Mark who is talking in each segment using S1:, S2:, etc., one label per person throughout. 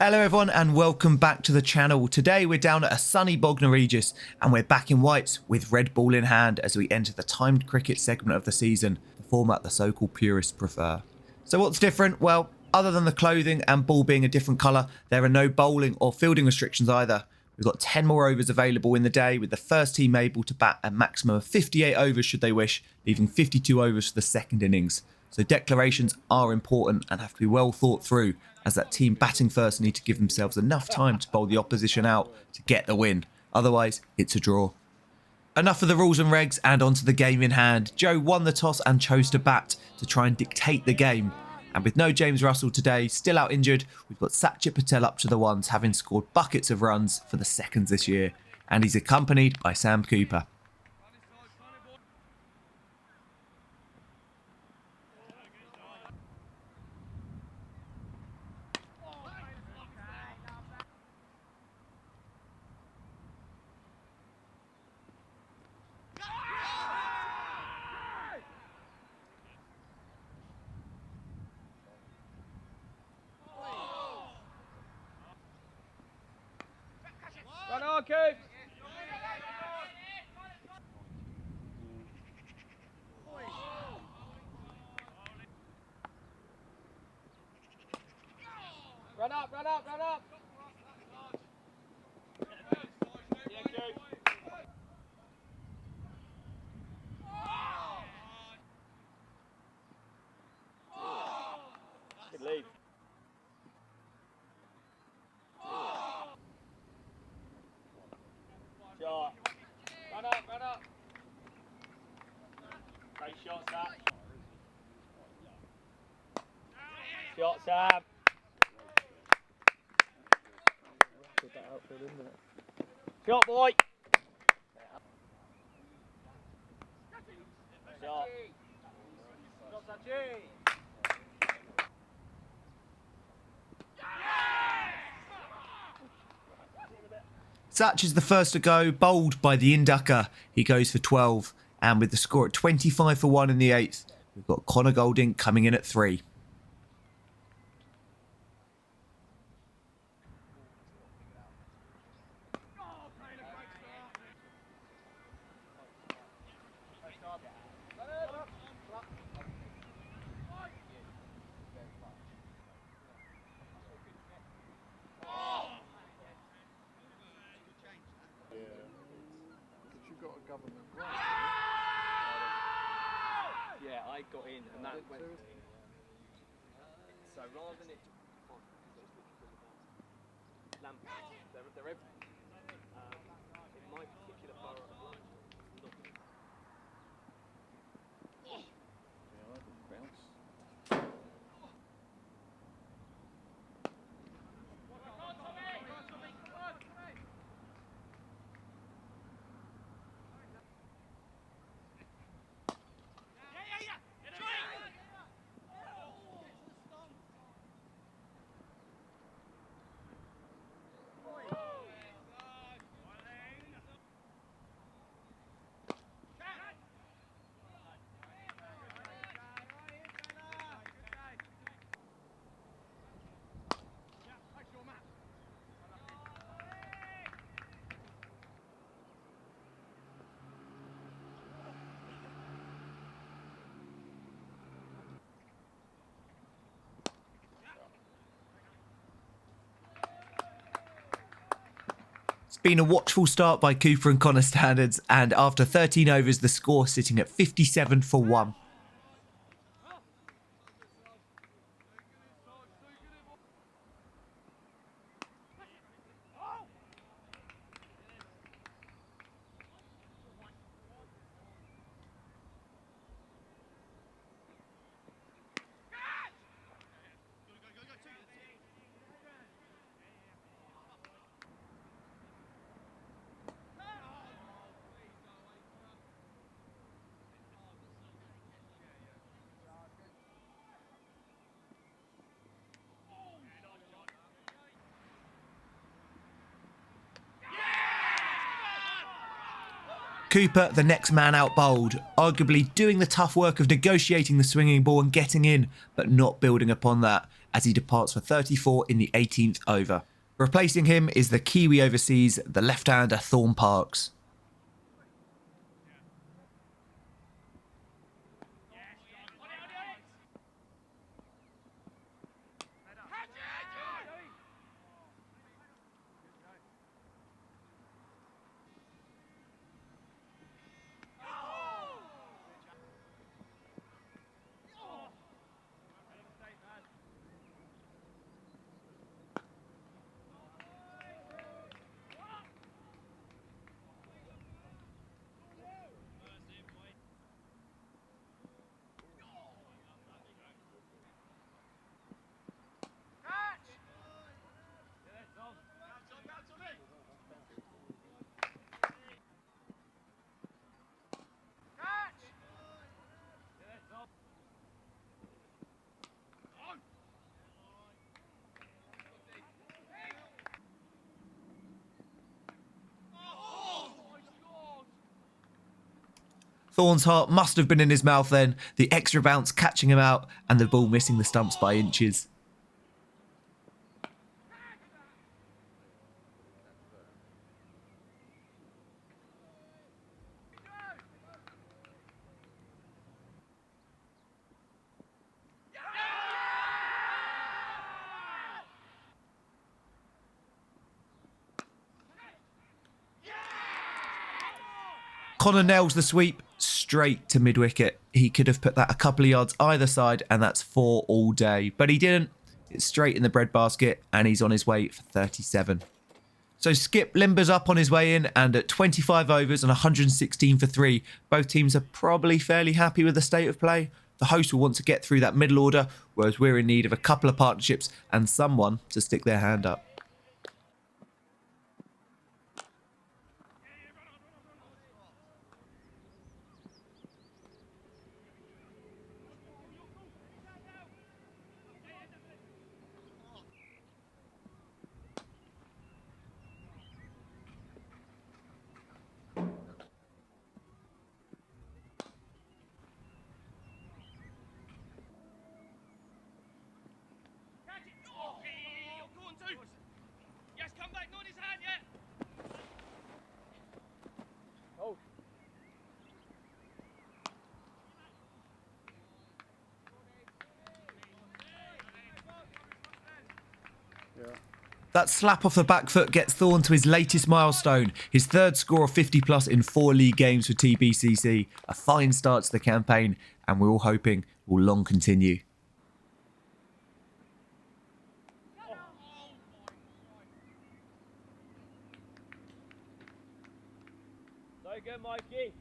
S1: Hello everyone and welcome back to the channel. Today we're down at a sunny Bognor Regis and we're back in whites with red ball in hand as we enter the timed cricket segment of the season, the format the so-called purists prefer. So what's different? Well, other than the clothing and ball being a different colour, there are no bowling or fielding restrictions either. We've got 10 more overs available in the day with the first team able to bat a maximum of 58 overs should they wish, leaving 52 overs for the second innings. So declarations are important and have to be well thought through, as that team batting first need to give themselves enough time to bowl the opposition out to get the win. Otherwise, it's a draw. Enough of the rules and regs and onto the game in hand. Joe won the toss and chose to bat to try and dictate the game. And with no James Russell today, still out injured, we've got Satchit Patel up to the ones, having scored buckets of runs for the seconds this year. And he's accompanied by Sam Cooper.
S2: Run on, Coops! Run up, run up, run up! Yeah, Coops. Good lead. Shot. Run up, run up. Great shot, Sam. Shot, Sam. Good that outfield, isn't it? Shot, boy. Shot. Shot, Sachi.
S1: Satch is the first to go, bowled by the inducker. He goes for 12, and with the score at 25 for 1 in the 8th, we've got Connor Golding coming in at 3.
S2: Yeah, I got in and that went. So rather than it they're everywhere. In my particular borough of London, nothing.
S1: It's been a watchful start by Cooper and Connor standards, and after 13 overs, the score sitting at 57 for 1. Cooper, the next man out bowled, arguably doing the tough work of negotiating the swinging ball and getting in, but not building upon that. as he departs for 34 in the 18th over. Replacing him is the Kiwi overseas, the left-hander Thorne Parks. Thorne's heart must have been in his mouth then, the extra bounce catching him out and the ball missing the stumps by inches. Connor nails the sweep straight to mid-wicket. He could have put that a couple of yards either side and that's 4 all day, but he didn't. It's straight in the breadbasket and he's on his way for 37. So Skip limbers up on his way in, and at 25 overs and 116 for 3, both teams are probably fairly happy with the state of play. The host will want to get through that middle order, whereas we're in need of a couple of partnerships and someone to stick their hand up. That slap off the back foot gets Thorne to his latest milestone, his third score of 50 plus in 4 league games for TBCC. A fine start to the campaign, and we're all hoping will long continue.
S2: So good, Mikey.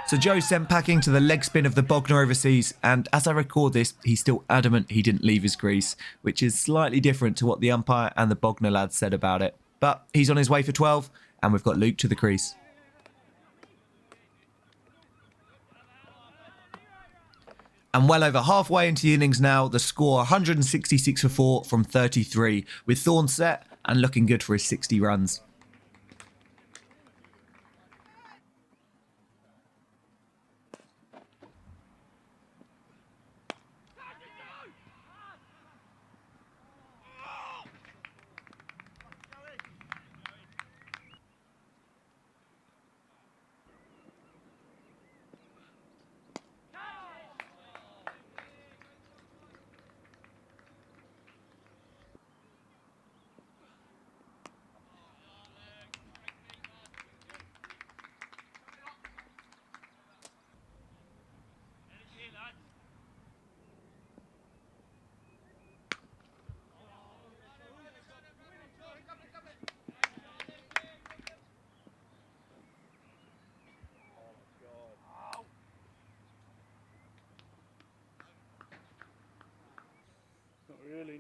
S1: So Joe sent packing to the leg spin of the Bognor overseas, and as I record this, he's still adamant he didn't leave his crease, which is slightly different to what the umpire and the Bognor lads said about it. But he's on his way for 12, and we've got Luke to the crease. And well over halfway into the innings now, the score 166 for 4 from 33, with Thorne set and looking good for his 60 runs.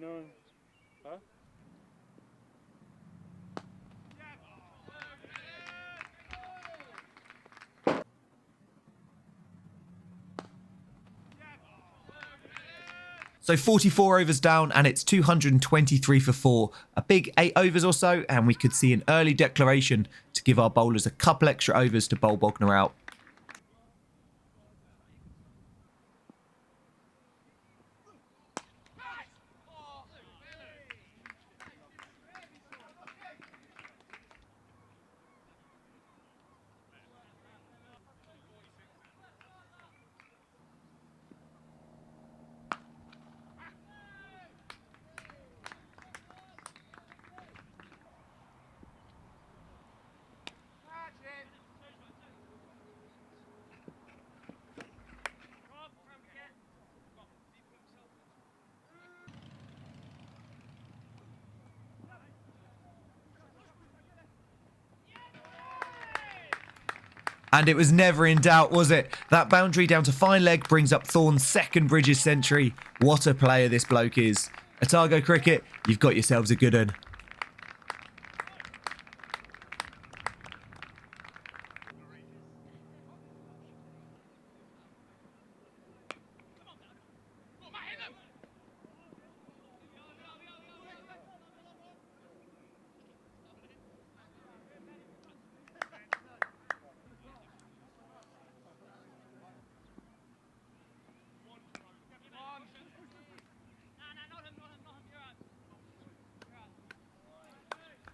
S2: 39. Huh?
S1: So 44 overs down and it's 223 for 4. A big 8 overs or so and we could see an early declaration to give our bowlers a couple extra overs to bowl Bognor out. And it was never in doubt, was it? That boundary down to fine leg brings up Thorne's second Bridges century. What a player this bloke is. Otago Cricket, you've got yourselves a good one.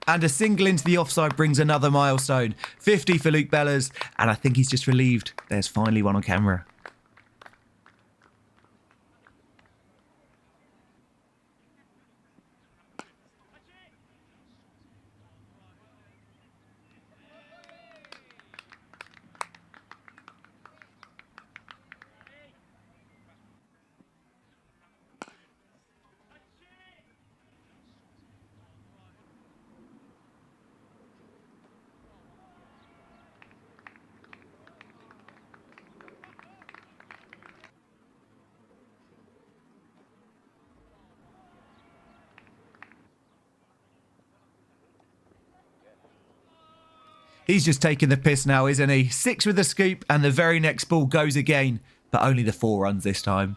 S1: And a single into the offside brings another milestone. 50 for Luke Bellers, and I think he's just relieved. There's finally one on camera. He's just taking the piss now, isn't he? 6 with a scoop, and the very next ball goes again, but only the 4 runs this time.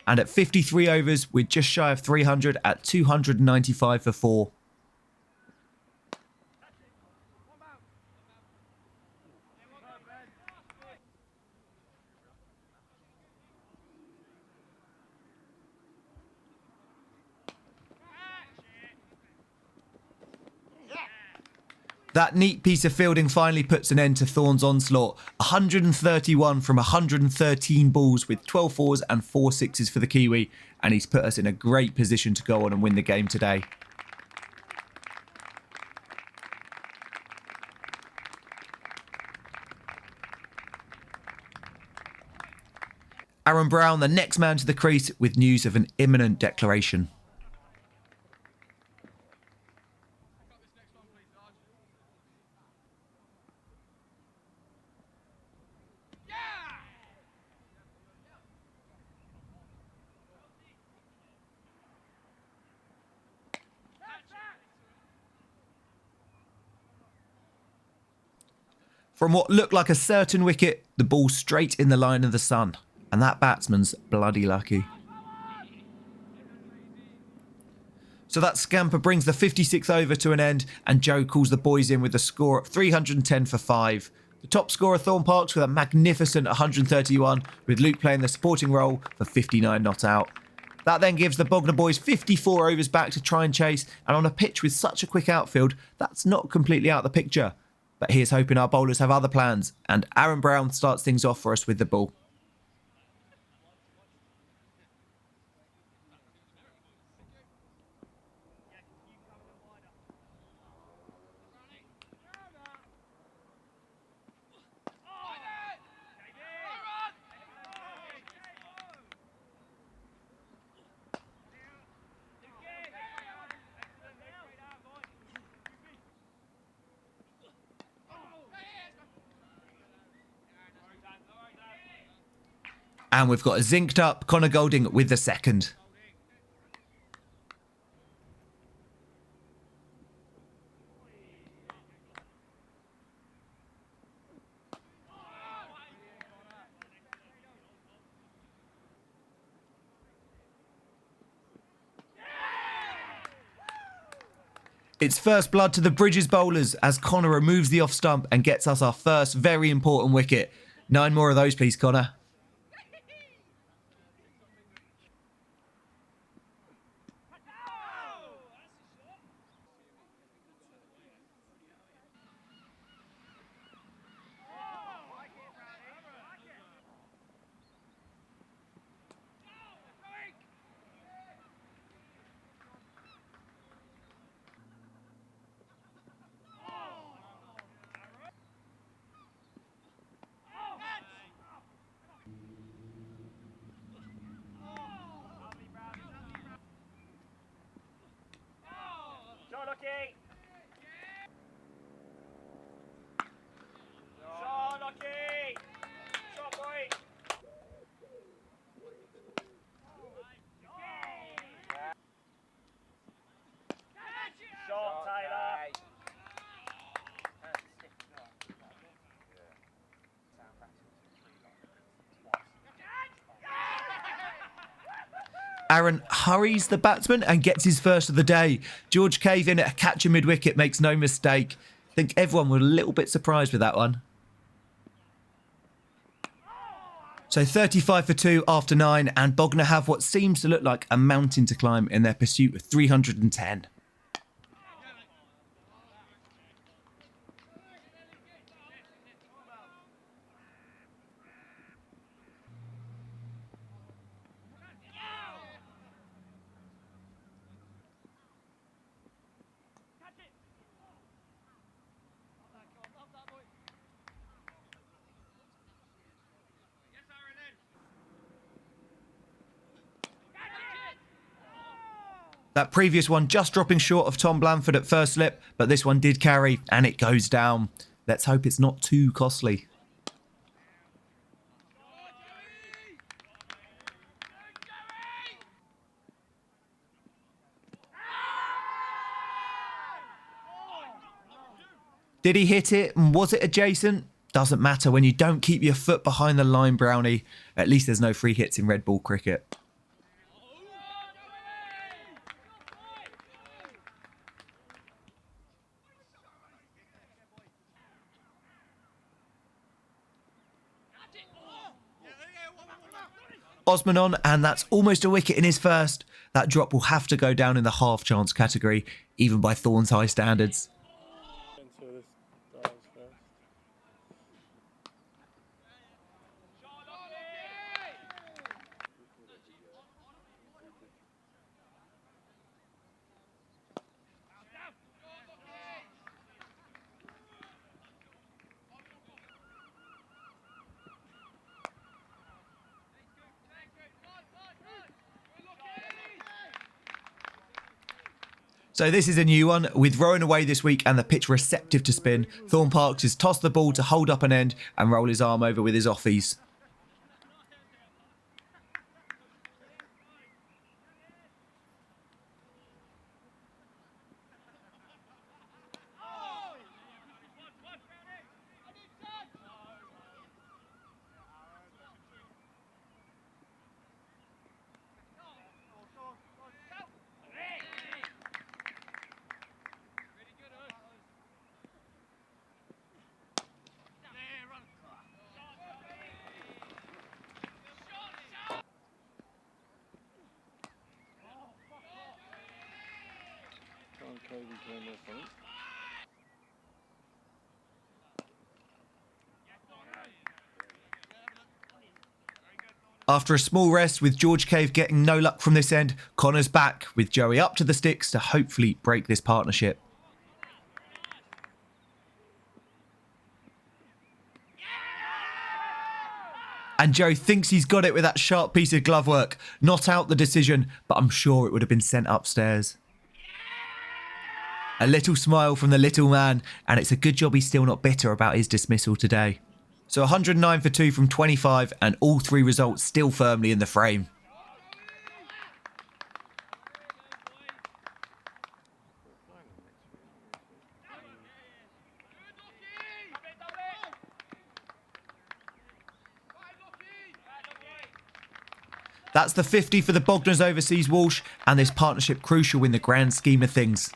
S1: And at 53 overs, we're just shy of 300 at 295 for 4. That neat piece of fielding finally puts an end to Thorne's onslaught. 131 from 113 balls with 12 fours and 4 sixes for the Kiwi, and he's put us in a great position to go on and win the game today. Aaron Brown, the next man to the crease, with news of an imminent declaration. From what looked like a certain wicket, the ball straight in the line of the sun. And that batsman's bloody lucky. So that scamper brings the 56th over to an end, and Joe calls the boys in with a score of 310 for 5. The top scorer, Thorne Parks, with a magnificent 131, with Luke playing the supporting role for 59 not out. That then gives the Bognor boys 54 overs back to try and chase, and on a pitch with such a quick outfield, that's not completely out of the picture. But here's hoping our bowlers have other plans, and Aaron Brown starts things off for us with the ball. And we've got a zinced up Connor Golding with the second. It's first blood to the Bridges bowlers as Connor removes the off stump and gets us our first very important wicket. 9 more of those, please, Connor. Aaron hurries the batsman and gets his first of the day. George Cave in at a catcher mid-wicket makes no mistake. I think everyone was a little bit surprised with that one. So 35 for 2 after 9, and Bognor have what seems to look like a mountain to climb in their pursuit of 310. That previous one just dropping short of Tom Blanford at first slip, but this one did carry and it goes down. Let's hope it's not too costly. Did he hit it? Was it adjacent? Doesn't matter when you don't keep your foot behind the line, Brownie. At least there's no free hits in red ball cricket. Osman on, and that's almost a wicket in his first. That drop will have to go down in the half chance category, even by Thorne's high standards. So this is a new one. With Rowan away this week and the pitch receptive to spin, Thorne Parks has tossed the ball to hold up an end and roll his arm over with his offies. After a small rest, with George Cave getting no luck from this end, Connor's back with Joey up to the sticks to hopefully break this partnership. And Joe thinks he's got it with that sharp piece of glove work. Not out the decision, but I'm sure it would have been sent upstairs. A little smile from the little man, and it's a good job he's still not bitter about his dismissal today. So 109 for 2 from 25, and all 3 results still firmly in the frame. That's the 50 for the Bognor's overseas Walsh, and this partnership crucial in the grand scheme of things.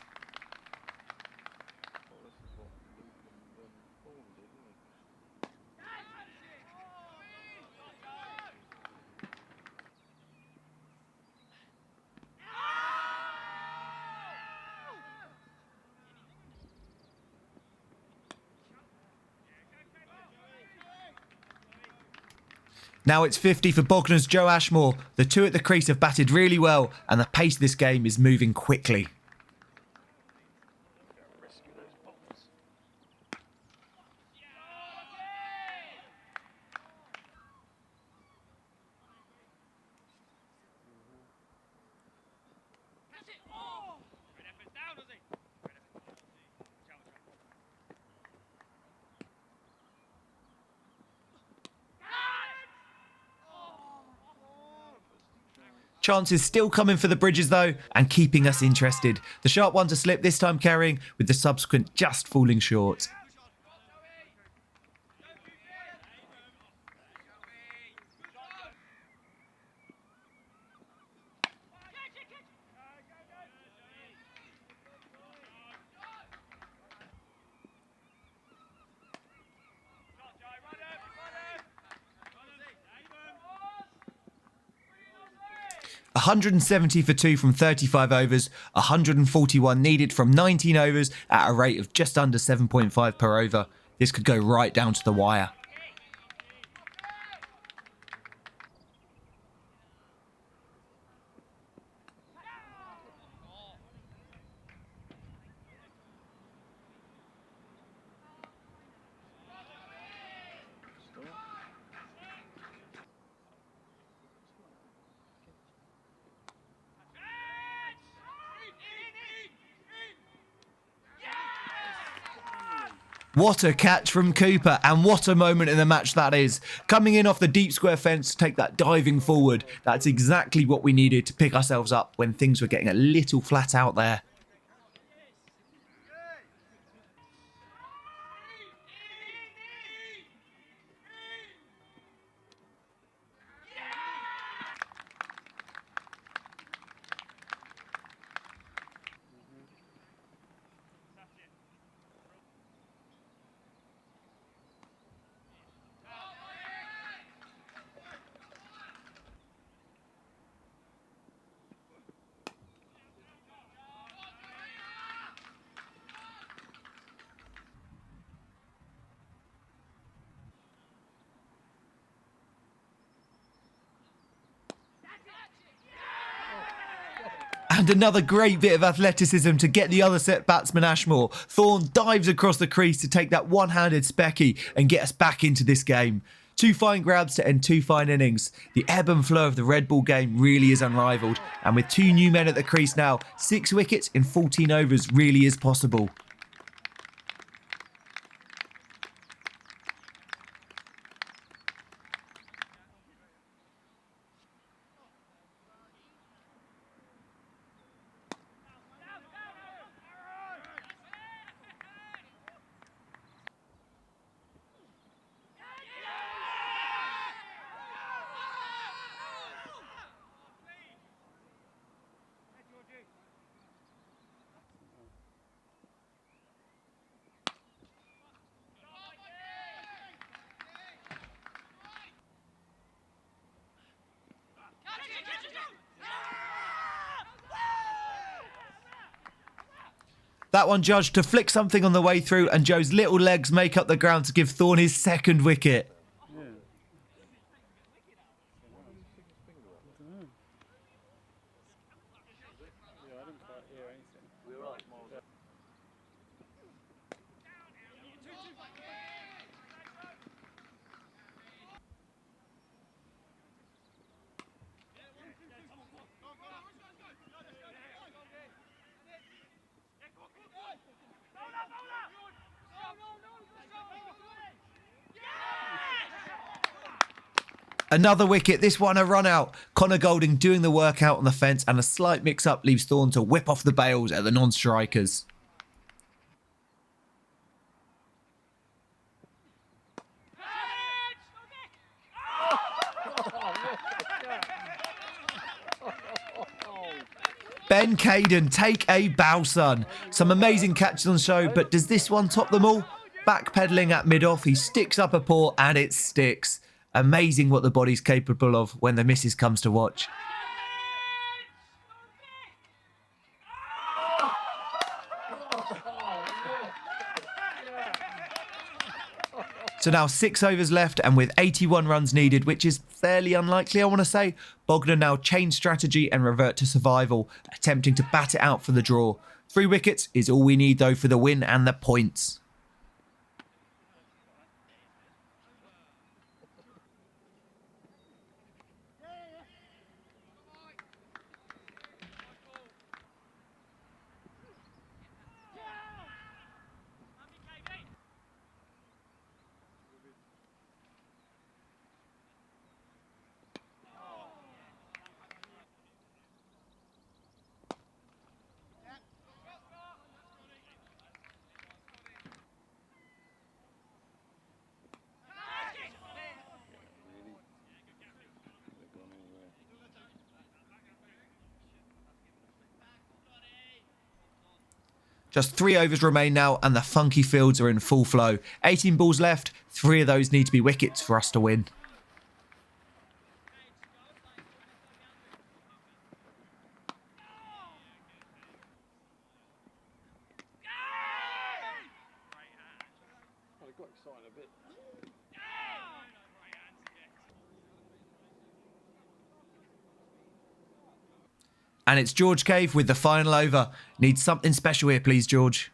S1: Now it's 50 for Bognor's Joe Ashmore. The two at the crease have batted really well and the pace of this game is moving quickly. Chances still coming for the Bridges though, and keeping us interested. The sharp one to slip, this time carrying, with the subsequent just falling short. $170 for 2 from 35 overs, 141 needed from 19 overs at a rate of just under 7.5 per over. This could go right down to the wire. What a catch from Cooper, and what a moment in the match that is. Coming in off the deep square fence to take that diving forward. That's exactly what we needed to pick ourselves up when things were getting a little flat out there. And another great bit of athleticism to get the other set batsman Ashmore. Thorne dives across the crease to take that one-handed specky and get us back into this game. Two fine grabs to end two fine innings. The ebb and flow of the red ball game really is unrivalled. And with two new men at the crease now, 6 wickets in 14 overs really is possible. That one judged to flick something on the way through, and Joe's little legs make up the ground to give Thorne his second wicket. Another wicket, this one a run out. Connor Golding doing the work out on the fence, and a slight mix-up leaves Thorne to whip off the bails at the non-strikers. Ben Caden, take a bow, son. Some amazing catches on show, but does this one top them all? Backpedaling at mid-off, he sticks up a paw and it sticks. Amazing what the body's capable of when the missus comes to watch. So now 6 overs left, and with 81 runs needed, which is fairly unlikely, I want to say, Bognor now change strategy and revert to survival, attempting to bat it out for the draw. 3 wickets is all we need though for the win and the points. Just 3 overs remain now, and the funky fields are in full flow. 18 balls left, 3 of those need to be wickets for us to win.
S2: I got excited a bit.
S1: And it's George Cave with the final over. Needs something special here, please, George.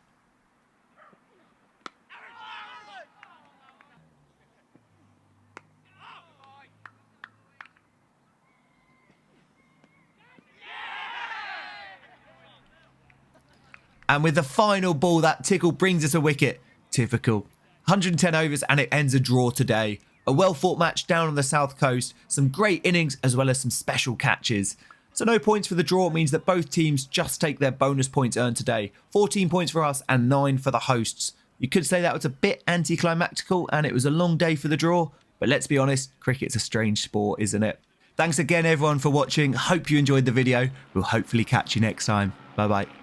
S1: And with the final ball, that tickle brings us a wicket. Typical. 110 overs and it ends a draw today. A well-fought match down on the south coast. Some great innings as well as some special catches. So no points for the draw means that both teams just take their bonus points earned today. 14 points for us and 9 for the hosts. You could say that was a bit anticlimactical and it was a long day for the draw. But let's be honest, cricket's a strange sport, isn't it? Thanks again everyone for watching. Hope you enjoyed the video. We'll hopefully catch you next time. Bye bye.